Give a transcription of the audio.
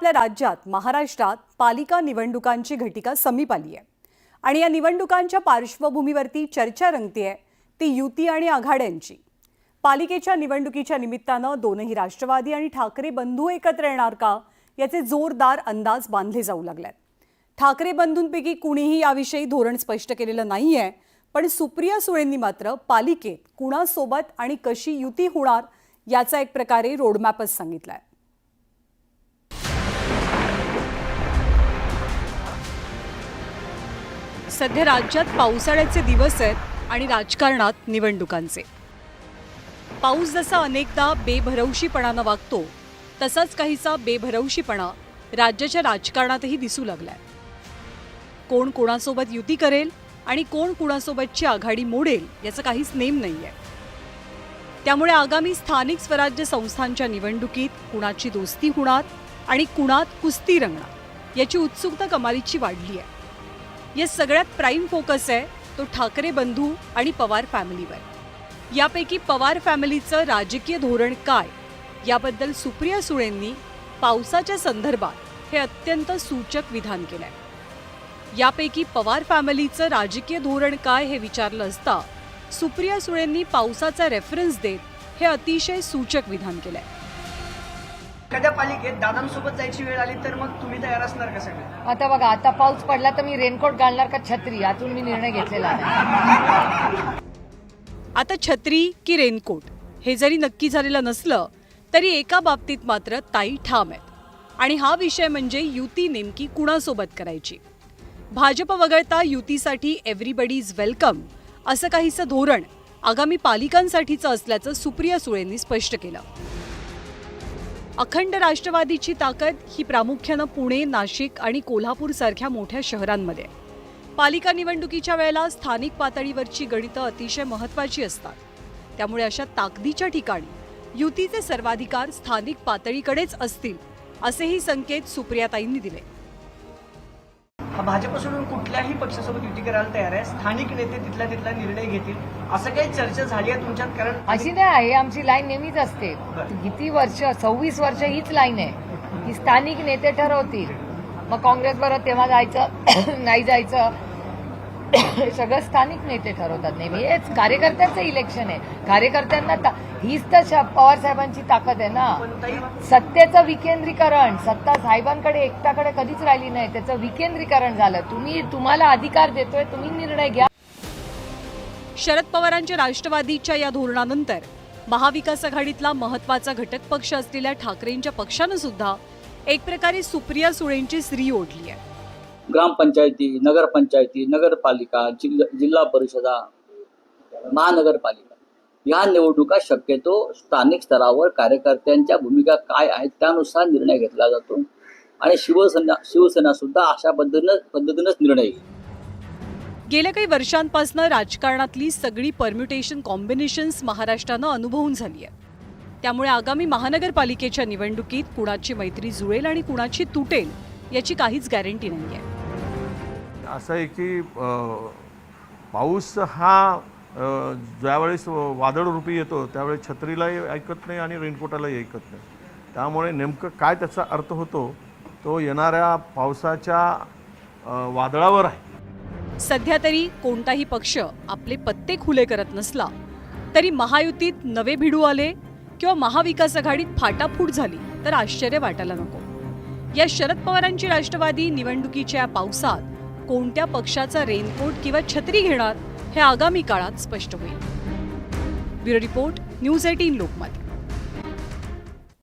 आपल्या राज्यात महाराष्ट्रात पालिका निवडणुकांची घटिका समीप आली आहे आणि या निवडणुकांच्या पार्श्वभूमीवरती चर्चा रंगतेय ती युती आणि आघाड्यांची। पालिकेच्या निवडणुकीच्या निमित्तानं दोनही राष्ट्रवादी आणि ठाकरे बंधू एकत्र येणार का याचे जोरदार अंदाज बांधले जाऊ लागलेत। ठाकरे बंधूंपैकी कुणीही याविषयी धोरण स्पष्ट केलेलं नाहीये, पण सुप्रिया सुळेंनी मात्र पालिकेत कुणासोबत आणि कशी युती होणार याचा एक प्रकारे रोडमॅपच सांगितलाय। सध्या राज्यात पावसाळ्याचे दिवस आहेत आणि राजकारणात निवडणुकांचे। पाऊस जसा अनेकदा बेभरवशीपणानं वागतो तसाच काहीसा बेभरवशीपणा राज्याच्या राजकारणातही दिसू लागलाय। कोण कोणासोबत युती करेल आणि कोण कोणासोबतची आघाडी मोडेल याचं काहीच नेम नाहीये। त्यामुळे आगामी स्थानिक स्वराज्य संस्थांच्या निवडणुकीत कुणाची दोस्ती होणार आणि कुणात कुस्ती रंगणार याची उत्सुकता कमालीची वाढली आहे। या सगळ्यात प्राईम फोकस आहे तो ठाकरे बंधू आणि पवार फॅमिलीवर। यापैकी पवार फॅमिलीचं राजकीय धोरण काय याबद्दल सुप्रिया सुळेंनी पावसाच्या संदर्भात हे अत्यंत सूचक विधान केलंय। यापैकी पवार फॅमिलीचं राजकीय धोरण काय हे विचारलं असता सुप्रिया सुळेंनी पावसाचा रेफरन्स देत हे अतिशय सूचक विधान केलंय। एखाद्या पालिकेत दादांसोबत जायची वेळ आली तर मग तुम्ही तयार असणार का सगळे? आता बघा, आता पाऊस पडला तर मी रेनकोट घालणार का छत्री यातून मी निर्णय घेतलेला आहे। आता छत्री की रेनकोट हे जरी नक्की झालेलं नसलं तरी एका बाबतीत मात्र ताई ठाम आहेत आणि हा विषय म्हणजे युती नेमकी कुणासोबत करायची। भाजप वगळता युतीसाठी एव्हरीबडी इज वेलकम असं काहीसं धोरण आगामी पालिकांसाठीचं असल्याचं सुप्रिया सुळेंनी स्पष्ट केलं। अखंड राष्ट्रवादीची ताकद ही प्रामुख्यानं पुणे, नाशिक आणि कोल्हापूर सारख्या मोठ्या शहरांमध्ये। पालिका निवडणुकीच्या वेळेला स्थानिक पातळीवरची गणितं अतिशय महत्त्वाची असतात। त्यामुळे अशा ताकदीच्या ठिकाणी युतीचे सर्वाधिकार स्थानिक पातळीकडेच असतील असेही संकेत सुप्रियाताईंनी दिले। भाजप सोडून कुठल्याही पक्षासोबत युती करायला तयार आहे, स्थानिक नेते तिथला निर्णय घेतील असं काही चर्चा झाली आहे तुमच्यात? कारण अशी नाही आहे, आमची लाईन नेहमीच असते। किती वर्ष, 26 वर्ष हीच लाईन आहे की स्थानिक नेते ठरवतील, मग काँग्रेस बरोबर तेव्हा जायचं नाही जायचं सगळं स्थानिक नेते ठरवतात नेहमी। हेच कार्यकर्त्यांचं इलेक्शन आहे। कार्यकर्त्यांना हीच तर पवार साहेबांची ताकद आहे ना। सत्तेचं विकेंद्रीकरण, सत्ता साहेबांकडे एकट्याकडे कधीच राहिली नाही, त्याचं विकेंद्रीकरण झालं। तुम्हाला अधिकार देतोय, तुम्ही निर्णय घ्या। शरद पवारांच्या राष्ट्रवादीच्या या धोरणानंतर महाविकास आघाडीतला महत्त्वाचा घटक पक्ष असलेल्या ठाकरेंच्या पक्षानं सुद्धा एक प्रकारे सुप्रिया सुळेंची श्री ओढली आहे। ग्रामपंचायती, नगरपंचायती, नगरपालिका, जिल्हा परिषदा, महानगरपालिका या निवडणुका शक्यतो स्थानिक स्तरावर कार्यकर्त्यांच्या भूमिका काय आहेत त्यानुसार निर्णय घेतला जातो आणि शिवसेना सुद्धा अशा पद्धतीनेच निर्णय घेईल। गेल्या काही वर्षांपासून राजकारणातली सगळी परम्युटेशन कॉम्बिनेशन्स महाराष्ट्रानं अनुभवून झाली आहे। त्यामुळे आगामी महानगरपालिकेच्या निवडणुकीत कुणाची मैत्री जुळेल आणि कुणाची तुटेल याची काहीच गॅरंटी नाहीये। असं आहे की पाऊस हा ज्यावेळेस वादळरूपी येतो त्यावेळेस छत्रीलाही ऐकत नाही आणि रेनकोटालाही ऐकत नाही। त्यामुळे नेमकं काय त्याचा अर्थ होतो तो येणाऱ्या पावसाच्या वादळावर आहे। सध्या तरी कोणताही पक्ष आपले पत्ते खुले करत नसला तरी महायुतीत नवे भिडू आले किंवा महाविकास आघाडीत फाटाफूट झाली तर आश्चर्य वाटायला नको। या शरद पवारांची राष्ट्रवादी निवडणुकीच्या पावसात कोणत्या पक्षाचा रेनकोट किंवा छत्री घेणार हे आगामी काळात स्पष्ट होईल। Bureau report, news 18 Lokmat.